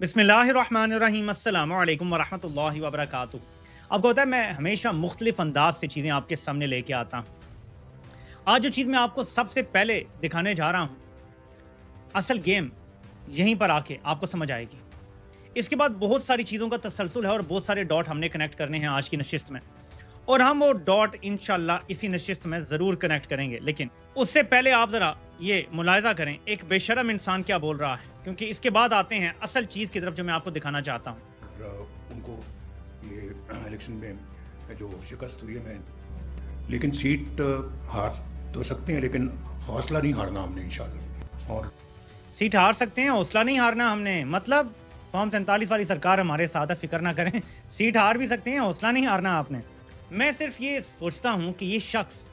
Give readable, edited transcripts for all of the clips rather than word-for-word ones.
बिस्मिल्लाहिर्रहमानिर्रहीम अस्सलामु अलैकुम वरहमतुल्लाहि वबरकातुहू। आपको पता है मैं हमेशा मुख्तलिफ अंदाज से चीज़ें आपके सामने लेके आता हूँ। आज जो चीज़ मैं आपको सबसे पहले दिखाने जा रहा हूँ, असल गेम यहीं पर आके आपको समझ आएगी। इसके बाद बहुत सारी चीज़ों का तसलसल है और बहुत सारे डॉट हमने कनेक्ट करने हैं आज की नशिस्त में, और हम वो डॉट इंशाल्लाह इसी नशिस्त में ज़रूर कनेक्ट करेंगे। लेकिन उससे पहले आप ज़रा ये मुलाहिज़ा करें एक बेशरम इंसान क्या बोल रहा है, क्योंकि इसके बाद आते हैं असल चीज़ की तरफ जो मैं आपको दिखाना चाहता हूँ। उनको ये इलेक्शन में जो शिकस्त हुई है, मैं लेकिन सीट हार तो सकते हैं, लेकिन हौसला नहीं हारना हमने इंशाल्लाह। और सीट हार सकते हैं, हौसला नहीं हारना हमने, मतलब फॉर्म 47 वाली सरकार हमारे साथ है, फिक्र ना करें। सीट हार भी सकते हैं, हौसला नहीं हारना आपने। मैं सिर्फ ये सोचता हूं कि ये शख्स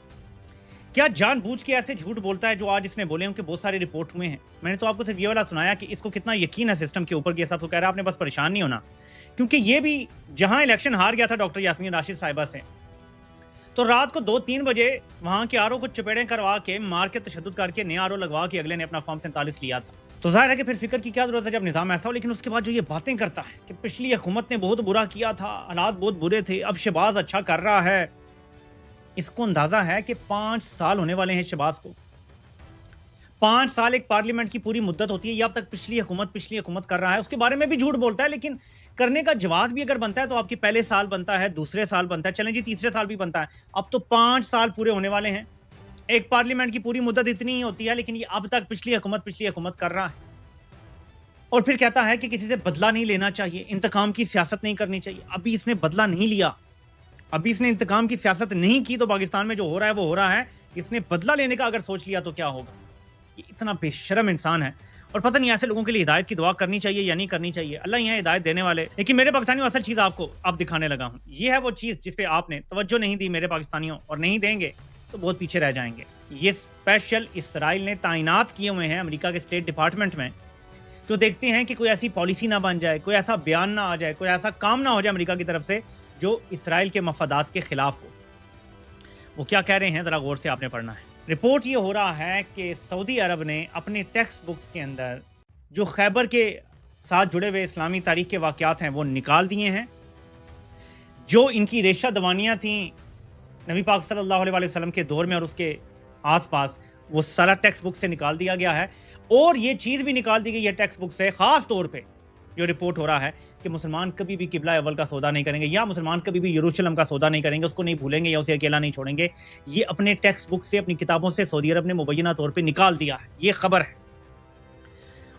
क्या जानबूझ के ऐसे झूठ बोलता है जो आज इसने बोले, उनके बहुत सारे रिपोर्ट हुए हैं। मैंने तो आपको सिर्फ ये वाला सुनाया कि इसको कितना यकीन है सिस्टम के ऊपर कि सब तो कह रहा है, आपने बस परेशान नहीं होना, क्योंकि ये भी जहां इलेक्शन हार गया था डॉक्टर यास्मीन राशिद साहिबा से, तो रात को 2-3 बजे वहां के आरओ को चपेड़े करवा के मार के तशद्दुद करके नया आरओ लगवा के अगले ने अपना फॉर्म 47 लिया था। तो जाहिर है कि फिर फिक्र की क्या जरूरत है जब निजाम ऐसा हो। लेकिन उसके बाद जो ये बातें करता है कि पिछली हुकूमत ने बहुत बुरा किया था, हालात बहुत बुरे थे, अब शहबाज अच्छा कर रहा है। इसको अंदाजा है कि 5 साल होने वाले हैं शहबाज को। 5 साल एक पार्लियामेंट की पूरी मुद्दत होती है। ये अब तक पिछली हुकूमत कर रहा है, उसके बारे में भी झूठ बोलता है। लेकिन करने का जवाब भी अगर बनता है तो आपके पहले साल बनता है, दूसरे साल बनता है, चलें जी तीसरे साल भी बनता है। अब तो 5 साल पूरे होने वाले हैं। एक पार्लियामेंट की पूरी मुद्दत इतनी ही होती है, लेकिन ये अब तक पिछली हुकूमत कर रहा है। और फिर कहता है कि किसी से बदला नहीं लेना चाहिए, इंतकाम की सियासत नहीं करनी चाहिए। अभी इसने बदला नहीं लिया, अभी इसने इंतकाम की सियासत नहीं की, तो पाकिस्तान में जो हो रहा है वो हो रहा है। इसने बदला लेने का अगर सोच लिया तो क्या होगा। ये इतना बेशरम इंसान है, और पता नहीं ऐसे लोगों के लिए हिदायत की दुआ करनी चाहिए या नहीं करनी चाहिए। अल्लाह ही है हिदायत देने वाले। लेकिन मेरे पाकिस्तानियों, असल चीज़ आपको अब दिखाने लगा हूँ। ये है वो चीज़ जिस पे आपने तवज्जो नहीं दी मेरे पाकिस्तानियों, और नहीं देंगे तो बहुत पीछे रह जाएंगे। ये स्पेशल इसराइल ने तैनात किए हुए हैं अमेरिका के स्टेट डिपार्टमेंट में, जो देखते हैं कि कोई ऐसी पॉलिसी ना बन जाए, कोई ऐसा बयान ना आ जाए, कोई ऐसा काम ना हो जाए अमेरिका की तरफ से जो इसराइल के मफादात के खिलाफ हो। वो क्या कह रहे हैं जरा गौर से आपने पढ़ना है। रिपोर्ट ये हो रहा है कि सऊदी अरब ने अपने टेक्स्ट बुक्स के अंदर जो खैबर के साथ जुड़े हुए इस्लामी तारीख के वाक़यात हैं वो निकाल दिए हैं। जो इनकी रेशा दवानियाँ थी नबी पाक सल्लल्लाहु अलैहि वसल्लम के दौर में और उसके आसपास, वो सारा टेक्स्ट बुक से निकाल दिया गया है। और ये चीज़ भी निकाल दी गई है टेक्स्ट बुक से, ख़ास तौर पे जो रिपोर्ट हो रहा है कि मुसलमान कभी भी किबला अव्वल का सौदा नहीं करेंगे, या मुसलमान कभी भी यरूशलेम का सौदा नहीं करेंगे, उसको नहीं भूलेंगे या उसे अकेला नहीं छोड़ेंगे। ये अपने टेक्स्ट बुक से, अपनी किताबों से सऊदी अरब ने मुबैना तौर पे निकाल दिया है। ये खबर है,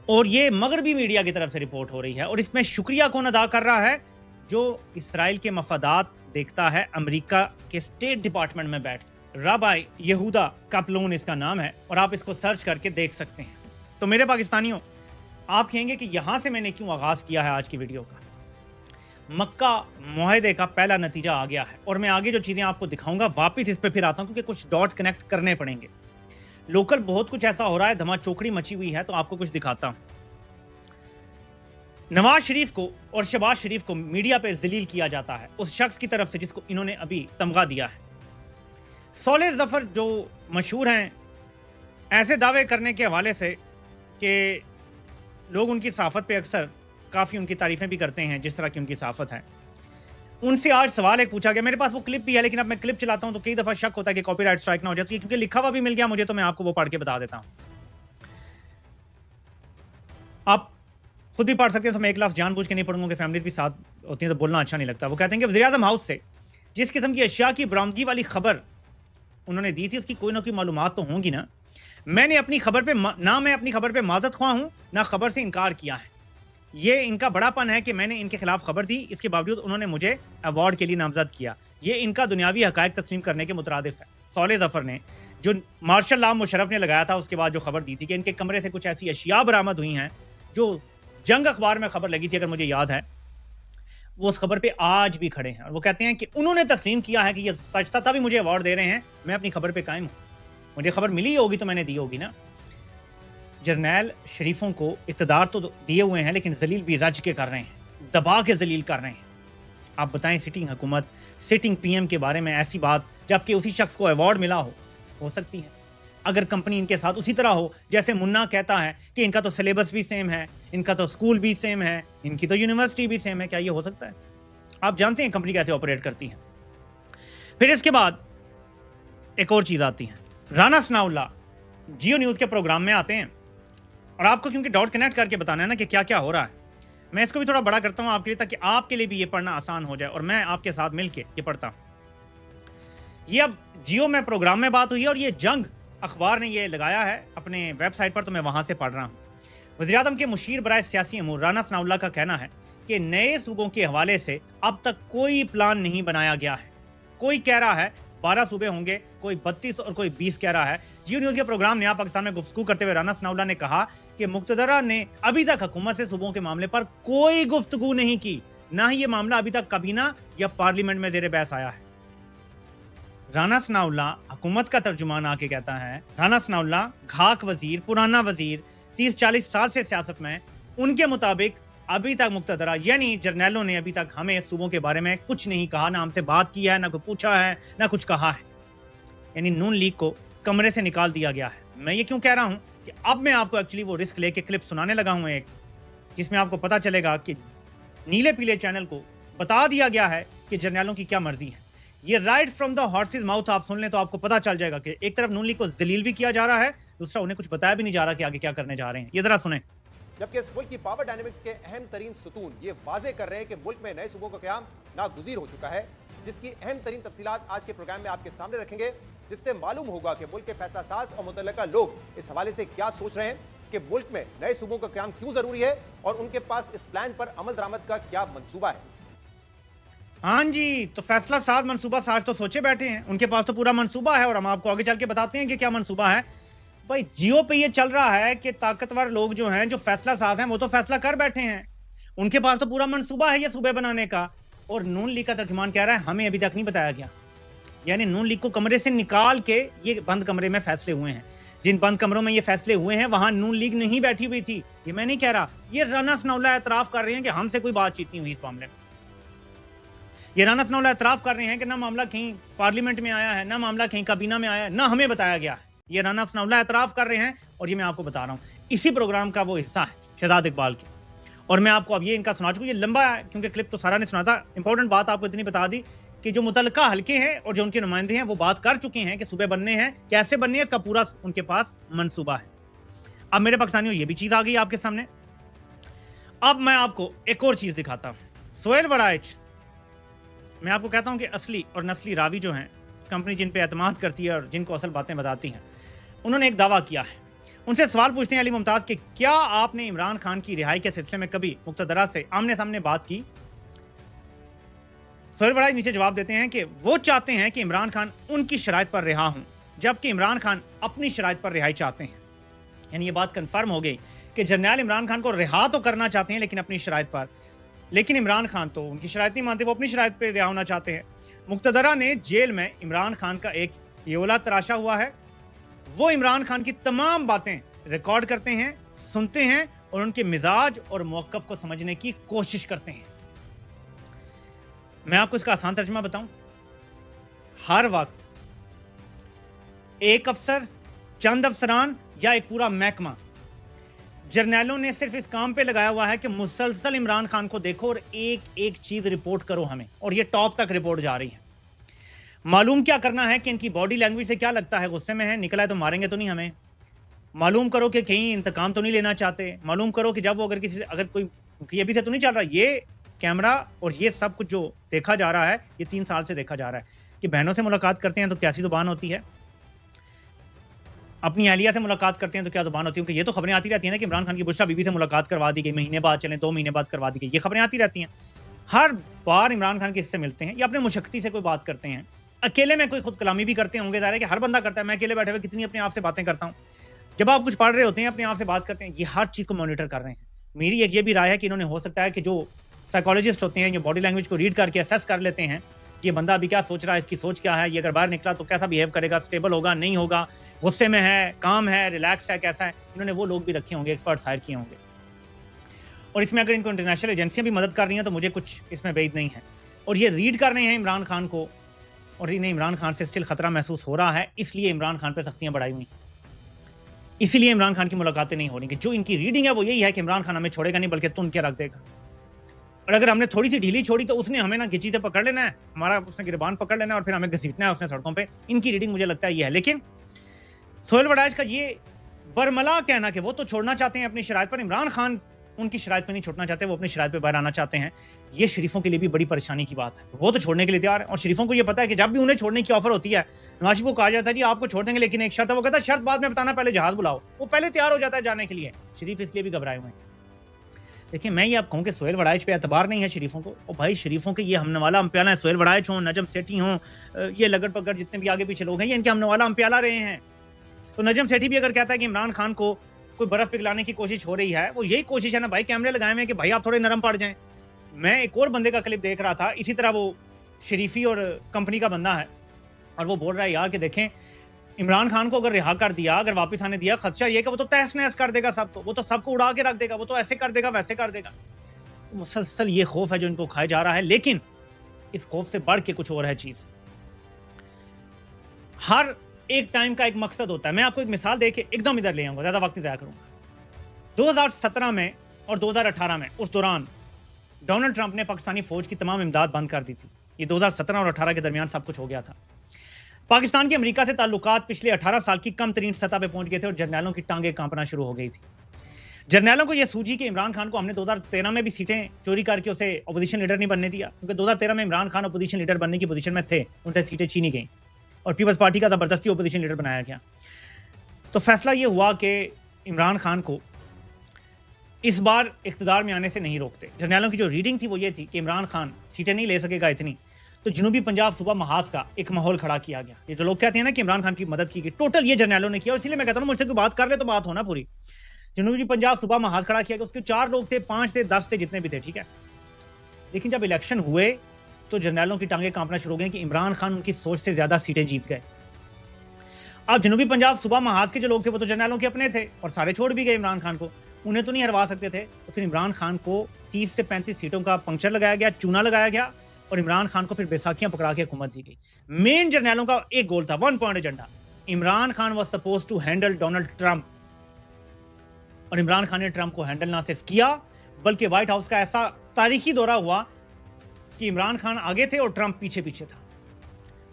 और ये मगरबी मीडिया की तरफ से रिपोर्ट हो रही है। और इसमें शुक्रिया कौन अदा कर रहा है? जो इसराइल के मफादात देखता है अमेरिका के स्टेट डिपार्टमेंट में बैठ। राबाई यहूदा कापलून इसका नाम है, और आप इसको सर्च करके देख सकते हैं। तो मेरे पाकिस्तानियों, आप कहेंगे कि यहां से मैंने क्यों आगाज किया है आज की वीडियो का। मक्का मुआहदे का पहला नतीजा आ गया है, और मैं आगे जो चीजें आपको दिखाऊंगा वापस इस पे फिर आता हूं, क्योंकि कुछ डॉट कनेक्ट करने पड़ेंगे। लोकल बहुत कुछ ऐसा हो रहा है, धमाचौकड़ी मची हुई है, तो आपको कुछ दिखाता हूं। नवाज शरीफ को और शहबाज शरीफ को मीडिया पे जलील किया जाता है उस शख्स की तरफ से जिसको इन्होंने अभी तमगा दिया है। सोले जफर जो मशहूर हैं ऐसे दावे करने के हवाले से कि लोग उनकी सहाफत पे अक्सर काफ़ी उनकी तारीफ़ें भी करते हैं, जिस तरह की उनकी सहाफत है। उनसे आज सवाल एक पूछा गया, मेरे पास वो क्लिप भी है, लेकिन अब मैं क्लिप चलाता हूं तो कई दफ़ा शक होता है कि कॉपीराइट स्ट्राइक ना हो जाए, क्योंकि लिखा हुआ भी मिल गया मुझे, तो मैं आपको वो पढ़ के बता देता हूं। आप खुद भी पढ़ सकते हैं, तो मैं एक लफ्ज़ जानबूझ के नहीं पढ़ूंगा कि फैमिली भी साथ होती है तो बोलना अच्छा नहीं लगता। वो कहते हैं कि वज़ीर-ए-आज़म हाउस से जिस किस्म की अशिया की बरामदगी वाली खबर उन्होंने दी थी, उसकी कोई ना कोई मालूमात तो होंगी ना। मैंने अपनी खबर पे ना मैं अपनी खबर पे माजत ख्वाह हूँ, ना खबर से इनकार किया है। ये इनका बड़ापन है कि मैंने इनके खिलाफ खबर दी, इसके बावजूद उन्होंने मुझे अवार्ड के लिए नामजद किया। ये इनका दुनियावी हकायक तस्लीम करने के मुतरादिफ है। सोले जफर ने जो मार्शल लॉ मुशर्रफ ने लगाया था, उसके बाद जो खबर दी थी कि इनके कमरे से कुछ ऐसी अशिया बरामद हुई हैं जो जंग अखबार में खबर लगी थी, अगर मुझे याद है, वो उस खबर पे आज भी खड़े हैं। और वो कहते हैं कि उन्होंने तस्लीम किया है कि ये सच था, तभी मुझे अवार्ड दे रहे हैं। मैं अपनी खबर पे कायम हूँ, मुझे खबर मिली होगी तो मैंने दी होगी ना। जर्नैल शरीफों को इक़्तिदार तो दिए हुए हैं, लेकिन जलील भी रज के कर रहे हैं, दबा के जलील कर रहे हैं। आप बताएं, सिटिंग हुकूमत, सिटिंग पीएम के बारे में ऐसी बात, जबकि उसी शख्स को अवार्ड मिला हो सकती है। अगर कंपनी इनके साथ उसी तरह हो जैसे मुन्ना कहता है कि इनका तो सिलेबस भी सेम है, इनका तो स्कूल भी सेम है, इनकी तो यूनिवर्सिटी भी सेम है, क्या ये हो सकता है? आप जानते हैं कंपनी कैसे ऑपरेट करती है। फिर इसके बाद एक और चीज आती है, राना सनाउल्लाह जियो न्यूज के प्रोग्राम में आते हैं और आपको क्योंकि डॉट कनेक्ट करके बताना है ना कि क्या क्या हो रहा है, मैं इसको भी थोड़ा बड़ा करता हूं आपके लिए ताकि आपके लिए भी ये पढ़ना आसान हो जाए और मैं आपके साथ मिलके ये पढ़ता हूं। ये अब जियो में प्रोग्राम में बात हुई है और ये जंग अखबार ने ये लगाया है अपने वेबसाइट पर, तो मैं वहां से पढ़ रहा हूँ। वज़ीर-ए-आज़म के मुशीर बराए सियासी अमूर राना सनाउल्लाह का कहना है कि नए सूबों के हवाले से अब तक कोई प्लान नहीं बनाया गया है। कोई कह रहा है 12 सूबे होंगे, कोई 32 और कोई 20 कह रहा है। जियो न्यूज़ के प्रोग्राम नया पाकिस्तान में गुफ्तगू करते हुए राना सनाउल्लाह ने कहा कि मुक़्तदरा ने अभी तक हुकूमत से सूबों के मामले पर कोई गुफ्तगू नहीं की, ना ही ये मामला अभी तक काबीना या पार्लियामेंट में ज़ेर बहस आया है। राना सनाउल्लाह हुकूमत का तर्जुमान आके कहता है, राना सनाउल्लाह घाक वजीर, पुराना वजीर, 30-40 साल से सियासत में, उनके मुताबिक अभी तक मुक़्तदरा यानी जर्नैलों ने अभी तक हमें सूबों के बारे में कुछ नहीं कहा, ना हमसे बात की है, ना कोई पूछा है, ना कुछ कहा है। यानी नून लीग को कमरे से निकाल दिया गया है। मैं ये क्यों कह रहा हूँ कि अब मैं आपको एक्चुअली वो रिस्क लेके क्लिप सुनाने लगा हूँ एक, जिसमें आपको पता चलेगा कि नीले पीले चैनल को बता दिया गया है कि जर्नैलों की क्या मर्जी है। ये right from the horse's mouth आप सुन लें तो आपको पता चल जाएगा कि एक तरफ नून लीग को जलील भी किया जा रहा है, दूसरा उन्हें कुछ बताया भी नहीं जा रहा कि आगे क्या करने जा रहे हैं। ये जरा सुने। जबकि इस मुल्क की पावर डायनेमिक्स के अहम तरीन सुतून ये वाजे कर रहे हैं कि मुल्क में नए सूबों का क़याम नागुज़ीर हो चुका है, जिसकी अहम तरीन तफसीलात आज के प्रोग्राम में आपके सामने रखेंगे, जिससे मालूम होगा कि मुल्क के फैसला साज और मुतल्लिका लोग इस हवाले से क्या सोच रहे हैं कि मुल्क में नए सूबों का क़याम क्यों जरूरी है और उनके पास इस प्लान पर अमल दरामद का क्या मंसूबा है। हाँ जी, तो फैसला साज मनसूबा साज तो सोचे बैठे हैं, उनके पास तो पूरा मनसूबा है और हम आपको आगे चल के बताते हैं कि क्या मनसूबा है। भाई जियो पे ये चल रहा है कि ताकतवर लोग जो हैं, जो फैसला साज हैं, वो तो फैसला कर बैठे हैं, उनके पास तो पूरा मनसूबा है ये सूबे बनाने का, और नून लीग का तर्जुमान कह रहा है हमें अभी तक नहीं बताया गया। यानी नून लीग को कमरे से निकाल के ये बंद कमरे में फैसले हुए हैं। जिन बंद कमरों में ये फैसले हुए हैं वहां नून लीग नहीं बैठी हुई थी। ये मैं नहीं कह रहा, ये राना सनाउल्लाह एतराफ कर रहे हैं कि हमसे कोई बातचीत नहीं हुई इस मामले में। ये राना सनाउल्लाह एतराफ कर रहे हैं कि ना मामला कहीं पार्लियामेंट में आया है, ना मामला कहीं काबीना में आया है, ना हमें बताया गया है। ये राना सनाउल्लाह एतराफ कर रहे हैं और ये मैं आपको बता रहा हूँ, इसी प्रोग्राम का वो हिस्सा है शहजाद इकबाल के। और मैं आपको अब ये इनका सुना चुका, ये लंबा है क्योंकि क्लिप तो सारा नहीं सुना था। इंपॉर्टेंट बात आपको इतनी बता दी कि जो मुतल्लिका हल्के हैं और जो उनके नुमाइंदे हैं वो बात कर चुके हैं कि सूबे बनने हैं, कैसे बनने हैं, इसका पूरा उनके पास मनसूबा है। अब मेरे पाकिस्तानियों ये भी चीज़ आ गई आपके सामने। अब मैं आपको एक और चीज़ दिखाता हूँ। सोहेल वड़ाइच, मैं आपको कहता हूँ कि असली और नस्ली रावी जो हैं, कंपनी जिन पे एतमाद करती है और जिनको असल बातें बताती हैं, उन्होंने एक दावा किया है। उनसे सवाल पूछते हैं अली मुमताज़ कि क्या आपने इमरान खान की रिहाई के सिलसिले में कभी मुक़्तदरा से आमने सामने बात की? सोहेल वड़ाइच नीचे जवाब देते हैं कि वो चाहते हैं कि इमरान खान उनकी शराइत पर रिहा हों, जबकि इमरान खान अपनी शराइत पर रिहाई चाहते हैं। यानी ये बात कन्फर्म हो गई कि जर्नैल इमरान खान को रिहा तो करना चाहते हैं लेकिन अपनी शराइत पर, लेकिन इमरान खान तो उनकी शराइत नहीं मानते, वो अपनी शराइत पर रिहा होना चाहते हैं। मुक़्तदरा ने जेल में इमरान खान का एक योला तराशा हुआ है। वो इमरान खान की तमाम बातें रिकॉर्ड करते हैं, सुनते हैं और उनके मिजाज और मौक़िफ़ को समझने की कोशिश करते हैं। मैं आपको इसका आसान तर्जुमा बताऊं, हर वक्त एक अफसर, चंद अफसरान या एक पूरा महकमा जर्नैलों ने सिर्फ इस काम पे लगाया हुआ है कि मुसलसल इमरान खान को देखो और एक एक चीज रिपोर्ट करो हमें, और ये टॉप तक रिपोर्ट जा रही है। मालूम क्या करना है कि इनकी बॉडी लैंग्वेज से क्या लगता है, गुस्से में है, निकला है तो मारेंगे तो नहीं हमें। मालूम करो कि कहीं इंतकाम तो नहीं लेना चाहते। मालूम करो कि जब वो अगर किसी से, अगर कोई ये भी से तो नहीं चल रहा, ये कैमरा और ये सब कुछ जो देखा जा रहा है, ये 3 साल से देखा जा रहा है कि बहनों से मुलाकात करते हैं तो कैसी ज़ुबान होती है, अपनी अहलिया से मुलाकात करते हैं तो क्या ज़ुबान होती है। क्योंकि ये तो खबरें आती रहती हैं ना कि इमरान खान की बुशरा बीवी से मुलाकात करवा दी गई, महीने बाद चलें 2 महीने बाद करवा दी गई, ये खबरें आती रहती हैं। हर बार इमरान खान किससे मिलते हैं या अपने मुशक्ति से कोई बात करते हैं, अकेले में कोई खुद कलामी भी करते होंगे, ज़ाहिर है कि हर बंदा करता है। मैं अकेले बैठे हुए कितनी अपने आप से बातें करता हूँ, जब आप कुछ पढ़ रहे होते हैं अपने आप से बात करते हैं, ये हर चीज़ को मॉनिटर कर रहे हैं। मेरी एक ये भी राय है कि इन्होंने हो सकता है कि जो साइकोलॉजिस्ट होते हैं, जो बॉडी लैंग्वेज को रीड करके असेस कर लेते हैं, ये बंदा अभी क्या सोच रहा है, इसकी सोच क्या है, ये अगर बाहर निकला तो कैसा बिहेव करेगा, स्टेबल होगा नहीं होगा, गुस्से में है, काम है, रिलैक्स है, कैसा है, इन्होंने वो लोग भी रखे होंगे, एक्सपर्ट्स हायर किए होंगे। और इसमें अगर इनको इंटरनेशनल एजेंसियां भी मदद कर रही हैं तो मुझे कुछ इसमें बेद नहीं है। और ये रीड कर रहे हैं इमरान खान को, और इन्हें इमरान खान से स्टिल खतरा महसूस हो रहा है, इसलिए इमरान खान पर सख्तियाँ बढ़ाई हुई। इसीलिए इमरान खान की मुलाकातें नहीं हो रही। कि जो इनकी रीडिंग है वो यही है कि इमरान खान हमें छोड़ेगा नहीं बल्कि तुन के रख देगा, और अगर हमने थोड़ी सी ढीली छोड़ी तो उसने हमें ना गिची से पकड़ लेना है, हमारा उसने गिरबान पकड़ लेना है और फिर हमें घसीटना है उसने सड़कों पे। इनकी रीडिंग मुझे लगता है ये है। लेकिन सोहेल वड़ाइच का ये बरमला कहना कि वो तो छोड़ना चाहते हैं अपनी शराइत पर, इमरान खान उनकी शराइत पर नहीं छोड़ना चाहते, वो अपनी शराइत पर बाहर आना चाहते हैं, ये शरीफों के लिए भी बड़ी परेशानी की बात है। वो तो छोड़ने के लिए तैयार है और शरीफों को ये पता है कि जब भी उन्हें छोड़ने की ऑफर होती है, नवाज शरीफ को कहा जाता है जी आपको छोड़ देंगे लेकिन एक शर्त है, वो कहता है शर्त बाद में बताना, पहले जहाज बुलाओ। वो पहले तैयार हो जाता है जाने के लिए। शरीफ इसलिए भी घबराए हुए हैं। देखिए मैं ये आप कहूँ कि सोहेल वड़ाइच पे एतबार नहीं है शरीफों को, और भाई शरीफों के ये हमनवाला अम्प्याला है, सोहेल वड़ाइच हों, नजम सेठी हों, ये लगड़ पगड़ जितने भी आगे पीछे लोग हैं ये इनके हमनवाला अम्प्याला रहे हैं। तो नजम सेठी भी अगर कहता है कि इमरान खान को कोई बर्फ पिघलाने की कोशिश हो रही है, वो यही कोशिश है ना भाई, कैमरे लगाए हुए हैं कि भाई आप थोड़े नरम पड़ जाएं। मैं एक और बंदे का क्लिप देख रहा था, इसी तरह वो शरीफी और कंपनी का बंदा है, और वो बोल रहा है यार कि देखें इमरान खान को अगर रिहा कर दिया, अगर वापस आने दिया, खदशा ये कि वो तो तहस नहस कर देगा सबको, वो तो सबको उड़ा के रख देगा, वो तो ऐसे कर देगा वैसे कर देगा। मुसलसल ये खौफ है जो इनको खाया जा रहा है। लेकिन इस खौफ से बढ़ के कुछ और है चीज। हर एक टाइम का एक मकसद होता है। मैं आपको एक मिसाल देके एकदम इधर ले आऊंगा, ज्यादा वक्त नहीं जाया करूंगा। 2017 में और 2018 में, उस दौरान डोनाल्ड ट्रंप ने पाकिस्तानी फौज की तमाम इमदाद बंद कर दी थी। ये 2017 और 18 के दरमियान सब कुछ हो गया था। पाकिस्तान के अमेरिका से ताल्लुकात पिछले 18 साल की कम तरीन सतह पे पहुंच गए थे और जर्नैलों की टांगें कांपना शुरू हो गई थी। जर्नैलों को यह सूझी कि इमरान खान को हमने 2013 में भी सीटें चोरी करके उसे अपोजिशन लीडर नहीं बनने दिया, क्योंकि 2013 में इमरान खान अपोजिशन लीडर बनने की पोजीशन में थे, उनसे सीटें छीनी गई और पीपल्स पार्टी का जबरदस्ती अपोजिशन लीडर बनाया गया। तो फैसला यह हुआ कि इमरान खान को इस बार इख्तिदार में आने से नहीं रोकते। जर्नैलों की जो रीडिंग थी वो ये थी कि इमरान खान सीटें नहीं ले सकेगा इतनी, तो जनूबी पंजाब सूबा महाज का एक माहौल खड़ा किया गया। ये जो लोग कहते हैं ना कि इमरान खान की मदद की गई, टोटल ये जर्नैलों ने किया। और इसलिए मैं कहता हूँ मुझसे कोई बात कर ले तो बात होना पूरी। जनूबी पंजाब सूबा महाज खड़ा किया गया, उसके 4 लोग थे, 5 से 10 थे, जितने भी थे, ठीक है। लेकिन जब इलेक्शन हुए तो जर्नैलों की टांगें कांपना शुरू हो गई कि इमरान खान उनकी सोच से ज्यादा सीटें जीत गए। अब जनूबी पंजाब सूबा महाज के जो लोग थे वो तो जर्नैलों के अपने थे और सारे छोड़ भी गए इमरान खान को, उन्हें तो नहीं हरवा सकते थे। तो फिर इमरान खान को 30 से 35 सीटों का पंक्चर लगाया गया, चूना लगाया गया और इमरान खान को फिर बैसाखियां पकड़ा के हुकूमत दी गई। मेन जर्नैलों का एक गोल था, 1 point agenda. Imran Khan was suppose to handle Donald Trump, और इमरान खान ने ट्रंप को हैंडल ना सिर्फ किया बल्कि व्हाइट हाउस का ऐसा तारीखी दौरा हुआ कि इमरान खान आगे थे और ट्रंप पीछे पीछे था।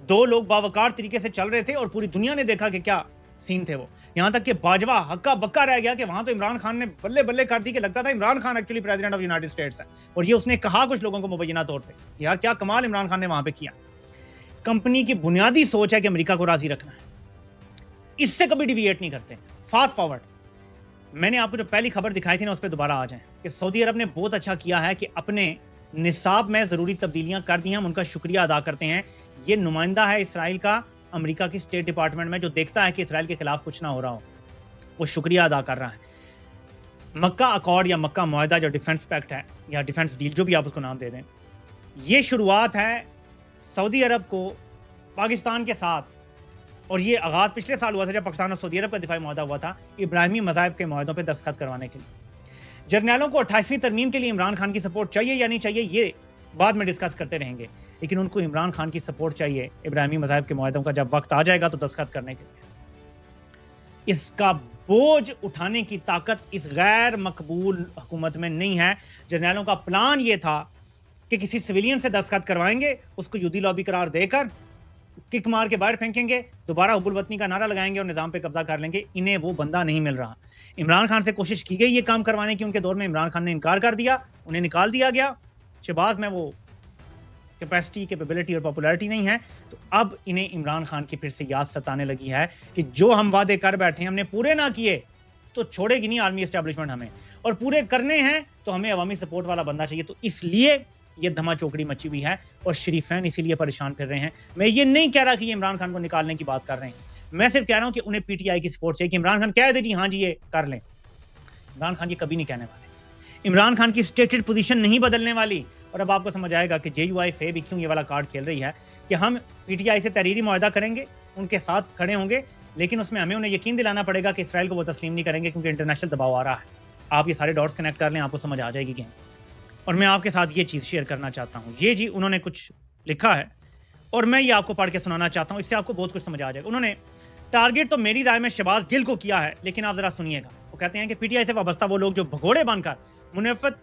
2 लोग बावकार तरीके से चल रहे थे और पूरी दुनिया ने देखा कि क्या सीन थे वो। यहां तक कि बाजवा हक्का बक्का रह गया कि वहां तो इमरान खान ने बल्ले बल्ले कर दी कि लगता था Imran Khan actually president of United states है। और ये उसने कहा कुछ लोगों को मुबैना तौर पे, यार क्या कमाल इमरान खान ने वहां पे किया। कंपनी की बुनियादी सोच है कि अमेरिका को राजी रखना है, इससे कभी डिविएट नहीं करते। फास्ट फॉरवर्ड, मैंने आपको जो पहली खबर दिखाई थी ना उस पर दोबारा आ जाएं कि सऊदी अरब ने बहुत अच्छा किया है कि अपने निसाब में ज़रूरी तब्दीलियां कर दी हैं, हम उनका शुक्रिया अदा करते हैं। ये नुमाइंदा है इसराइल का अमेरिका की स्टेट डिपार्टमेंट में, जो देखता है कि इसराइल के खिलाफ कुछ ना हो रहा हो, वो शुक्रिया अदा कर रहा है। मक्का अकॉर्ड या मक्का मुआहदा जो डिफेंस पैक्ट है या डिफेंस डील, जो भी आप उसको नाम दे दें, ये शुरुआत है सऊदी अरब को पाकिस्तान के साथ, और ये आगाज़ पिछले साल हुआ था जब पाकिस्तान और सऊदी अरब का दिफाई मुआहदा हुआ था, इब्राहिमी मज़ाहब के मुआहदों पर दस्तखत करवाने के लिए। जर्नैलों को 28वीं तरमीम के लिए इमरान खान की सपोर्ट चाहिए या नहीं चाहिए ये बाद में डिस्कस करते रहेंगे, लेकिन उनको इमरान खान की सपोर्ट चाहिए इब्राहिमी मज़ाहब के मुआहदों का जब वक्त आ जाएगा तो दस्तखत करने के लिए। इसका बोझ उठाने की ताकत इस गैर मकबूल हुकूमत में नहीं है। जर्नैलों का प्लान ये था कि किसी सिविलियन से दस्तखत करवाएंगे, उसको यूदी लॉबी करार देकर किक मार के बाहर फेंकेंगे, दोबारा हुब्बुल वतनी का नारा लगाएंगे और निज़ाम पे कब्जा कर लेंगे। इन्हें वो बंदा नहीं मिल रहा। इमरान खान से कोशिश की गई ये काम करवाने की, उनके दौर में इमरान खान ने इनकार कर दिया, उन्हें निकाल दिया गया। शहबाज में वो कैपेसिटी, कैपेबिलिटी और पॉपुलैरिटी नहीं है। तो अब इन्हें इमरान खान की फिर से याद सताने लगी है कि जो हम वादे कर बैठे हमने पूरे ना किए तो छोड़ेगी नहीं आर्मी एस्टेब्लिशमेंट हमें, और पूरे करने हैं तो हमें अवामी सपोर्ट वाला बंदा चाहिए। तो इसलिए ये धमा चौकड़ी मची हुई है और शरीफैन इसीलिए परेशान फिर रहे हैं। मैं ये नहीं कह रहा कि ये इमरान खान को निकालने की बात कर रहे हैं, मैं सिर्फ कह रहा हूं कि उन्हें पीटीआई की सपोर्ट चाहिए कि इमरान खान कह दे जी हाँ जी ये कर लें। इमरान खान ये कभी नहीं कहने वाले, इमरान खान की स्टेटेड पोजीशन नहीं बदलने वाली। और अब आपको समझ आएगा कि JUIF भी क्यों ये वाला कार्ड खेल रही है कि हम पीटीआई से तहरीरी मुआहदा करेंगे, उनके साथ खड़े होंगे, लेकिन उसमें हमें उन्हें यकीन दिलाना पड़ेगा कि इसराइल को वो तस्लीम नहीं करेंगे क्योंकि इंटरनेशनल दबाव आ रहा है। आप ये सारे डॉट्स कनेक्ट कर लें, आपको समझ आ जाएगी गेम। और मैं आपके साथ ये चीज़ शेयर करना चाहता हूँ, ये जी उन्होंने कुछ लिखा है और मैं ये आपको पढ़ के सुनाना चाहता हूँ, इससे आपको बहुत कुछ समझ आ जाएगा। उन्होंने टारगेट तो मेरी राय में शहबाज गिल को किया है, लेकिन आप जरा सुनिएगा। वो कहते हैं कि पीटीआई से वाबस्ता वो लोग जो भगोड़े बनकर मुनाफत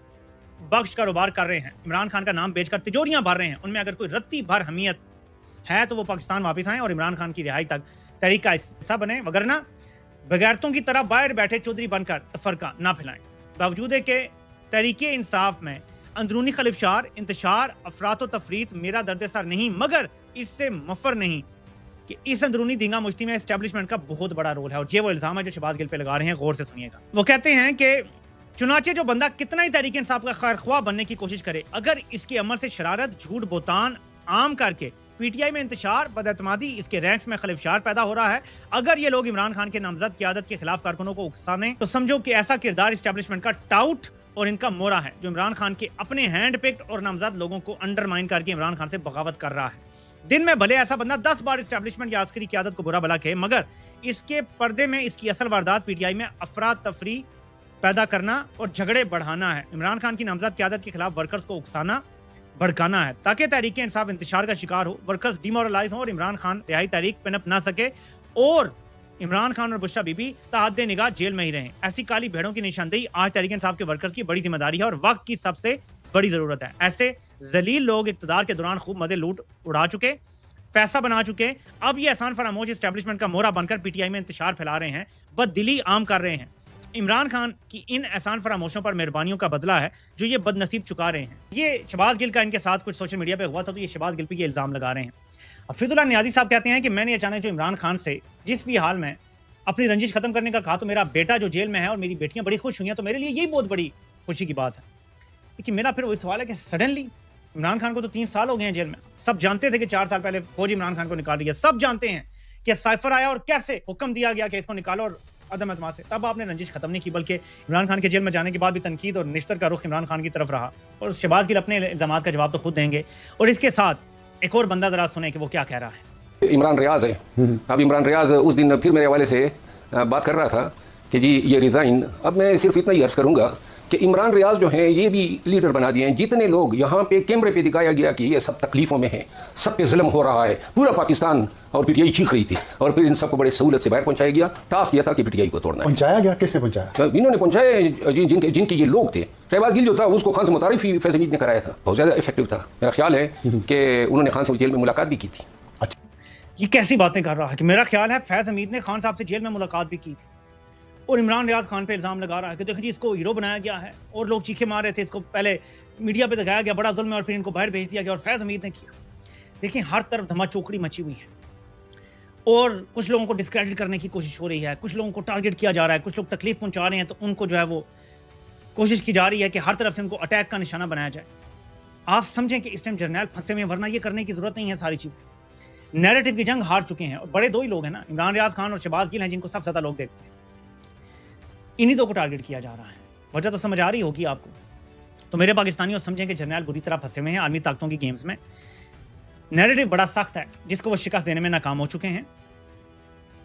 बख्श कारोबार कर रहे हैं, इमरान खान का नाम बेचकर तिजोरियां भर रहे हैं, उनमें अगर कोई रत्ती भर हमीयत है तो वो पाकिस्तान वापस आए और इमरान खान की रिहाई तक तरीका हिस्सा बने, वगरना बगैरतों की तरह बाहर बैठे चौधरी बनकर तफरका ना फैलाएं। बावजूद है कि तरीके इंसाफ में अंदरूनी खलिफशार, इंतशार, अफरात तफरीत मेरा दर्द सर नहीं, मगर इससे मफर नहीं कि इस अंदरूनी धींगा मुश्ती में एस्टेब्लिशमेंट का बहुत बड़ा रोल है। और ये वो इल्जाम है जो शहबाज गिल पे लगा रहे हैं, गौर से सुनिएगा। वो कहते हैं कि चुनाचे जो बंदा कितना ही तहरीक इंसाफ का खैरख्वाह बनने की कोशिश करे, अगर इसके अमल से शरारत, झूठ, बोतान आम करके पीटीआई में इंतशार, बदअतमादी, इसके रैंक्स में खलिफशार पैदा हो रहा है, अगर ये लोग इमरान खान के नामजद क़यादत के खिलाफ कारकुनों को उकसाने, तो समझो कि ऐसा किरदार एस्टेब्लिशमेंट का टाउट और इनका मोरा है जो इमरान खान के अपने हैंड पिक्ड और नामजद लोगों को अंडरमाइन करके इमरान खान से बगावत कर रहा है। दिन में भले ऐसा बंदा 10 बार एस्टेब्लिशमेंट या आस्करी क़यादत को बुरा भला कहे, मगर इसके पर्दे में इसकी असल वारदात पीटीआई में अफरा तफरी पैदा करना और झगड़े बढ़ाना है। इमरान खान की नामजद क़यादत के खिलाफ वर्कर्स को उकसाना, भड़काना है, ताकि तहरीक इंसाफ इंतशार का शिकार हो, वर्कर्स डिमोरलाइज हो और इमरान खान रिहाई तारीख पनप ना सके और इमरान खान और बुशरा बीबी तहद्दे निगाह जेल में ही रहें। ऐसी काली भेड़ों की निशानदेही आज तहरीक इंसाफ के वर्कर्स की बड़ी जिम्मेदारी है और वक्त की सबसे बड़ी जरूरत है। ऐसे जलील लोग इक़्तिदार के दौरान खूब मजे लूट उड़ा चुके, पैसा बना चुके, अब ये एहसान फरामोश एस्टेब्लिशमेंट का मोहरा बनकर पीटीआई में इंतशार फैला रहे हैं, बददिली आम कर रहे हैं। इमरान खान की इन एहसान फरामोशों पर मेहरबानियों का बदला है जो ये बदनसीब चुका रहे हैं। ये शहबाज गिल का इनके साथ कुछ सोशल मीडिया पे हुआ था, तो ये शहबाज गिल पे ये इल्ज़ाम लगा रहे हैं। हफीजुल्लाह नियाज़ी साहब कहते हैं कि मैंने अचानक जो इमरान खान से जिस भी हाल में अपनी रंजिश खत्म करने का कहा, तो मेरा बेटा जो जेल में है और मेरी बेटियां बड़ी खुश हुई हैं, तो मेरे लिए यही बहुत बड़ी खुशी की बात है। लेकिन मेरा फिर वही सवाल है कि सडनली इमरान खान को तो 3 साल हो गए हैं जेल में। सब जानते थे कि 4 साल पहले फौज इमरान खान को निकाल रही है, सब जानते हैं कि साइफर आया और कैसे हुक्म दिया गया कि इसको निकालो और अदम एतमाद से, तब आपने रंजिश खत्म नहीं की, बल्कि इमरान खान के जेल में जाने के बाद भी तनकीद और निश्तर का रुख इमरान खान की तरफ रहा। और शहबाज गिल अपने इल्जाम का जवाब तो खुद देंगे। और इसके साथ एक और बंदा जरा सुने कि वो क्या कह रहा है। इमरान रियाज है। अब इमरान रियाज उस दिन फिर मेरे हवाले से बात कर रहा था कि जी ये रिज़ाइन। अब मैं सिर्फ इतना ही अर्ज़ करूँगा कि इमरान रियाज जो हैं ये भी लीडर बना दिए हैं। जितने लोग यहाँ पे कैमरे पे दिखाया गया कि ये सब तकलीफ़ों में हैं, सब पे जुल्म हो रहा है, पूरा पाकिस्तान और पीटीआई चीख रही थी और फिर इन सबको बड़े सहूलत से बाहर पहुँचाया गया। टास्क यह था कि पीटीआई को तोड़ना। पहुँचाया गया? किसने पहुँचाया? इन्होंने पहुँचाया जिनके ये लोग थे। शहबाज गिल जो था उसको खान से मुतारिफ ही फैज़ हमीद ने कराया था, बहुत ज़्यादा इफेक्टिव था। मेरा ख्याल है कि उन्होंने खान से जेल में मुलाकात भी की थी। ये कैसी बातें कर रहा है कि मेरा ख्याल है फैज़ हमीद ने खान साहब से जेल में मुलाकात भी की थी और इमरान रियाज खान पे इल्ज़ाम लगा रहा है कि देखिए जी इसको हीरो बनाया गया है और लोग चीखे मार रहे थे, इसको पहले मीडिया पे दिखाया गया बड़ा जुल्म है और फिर इनको बाहर भेज दिया गया और फैज़ हमीद ने किया। देखिए हर तरफ धमाचौकड़ी मची हुई है और कुछ लोगों को डिस्क्रेडिट करने की कोशिश हो रही है, कुछ लोगों को टारगेट किया जा रहा है, कुछ लोग तकलीफ पहुंचा रहे हैं, तो उनको जो है वो कोशिश की जा रही है कि हर तरफ से उनको अटैक का निशाना बनाया जाए। आप समझें कि इस टाइम जर्नैल फंसे हुए, वरना ये करने की जरूरत नहीं है। सारी चीज़ें नैरेटिव की जंग हार चुके हैं और बड़े 2 ही लोग हैं ना, इमरान रियाज खान और शहबाज गिल हैं, जिनको सबसे ज़्यादा लोग देखते हैं। इन्हीं 2 को टारगेट किया जा रहा है। वजह तो समझ आ रही होगी आपको। तो मेरे पाकिस्तानियों समझें कि जर्नैल बुरी तरह फंसे हुए हैं आर्मी ताकतों की गेम्स में। नैरेटिव बड़ा सख्त है जिसको वो शिकस्त देने में नाकाम हो चुके हैं,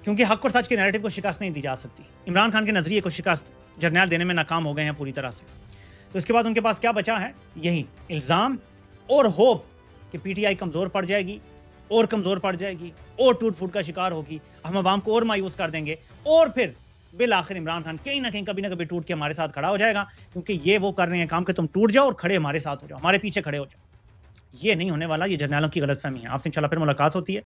क्योंकि हक और सच के नैरेटिव को शिकस्त नहीं दी जा सकती। इमरान खान के नजरिए को शिकस्त जर्नैल देने में नाकाम हो गए हैं पूरी तरह से। तो इसके बाद उनके पास क्या बचा है? यही इल्ज़ाम और होप कि पीटीआई कमज़ोर पड़ जाएगी और कमज़ोर पड़ जाएगी और टूट फूट का शिकार होगी, हम आवाम को और मायूस कर देंगे और फिर बिल आखिर इमरान खान कहीं ना कहीं कभी ना कभी टूट के हमारे साथ खड़ा हो जाएगा, क्योंकि ये वो कर रहे हैं काम कि तुम टूट जाओ और खड़े हमारे साथ हो जाओ, हमारे पीछे खड़े हो जाओ। ये नहीं होने वाला, ये जर्नैलों की गलतफहमी है। आपसे इंशाल्लाह फिर मुलाकात होती है।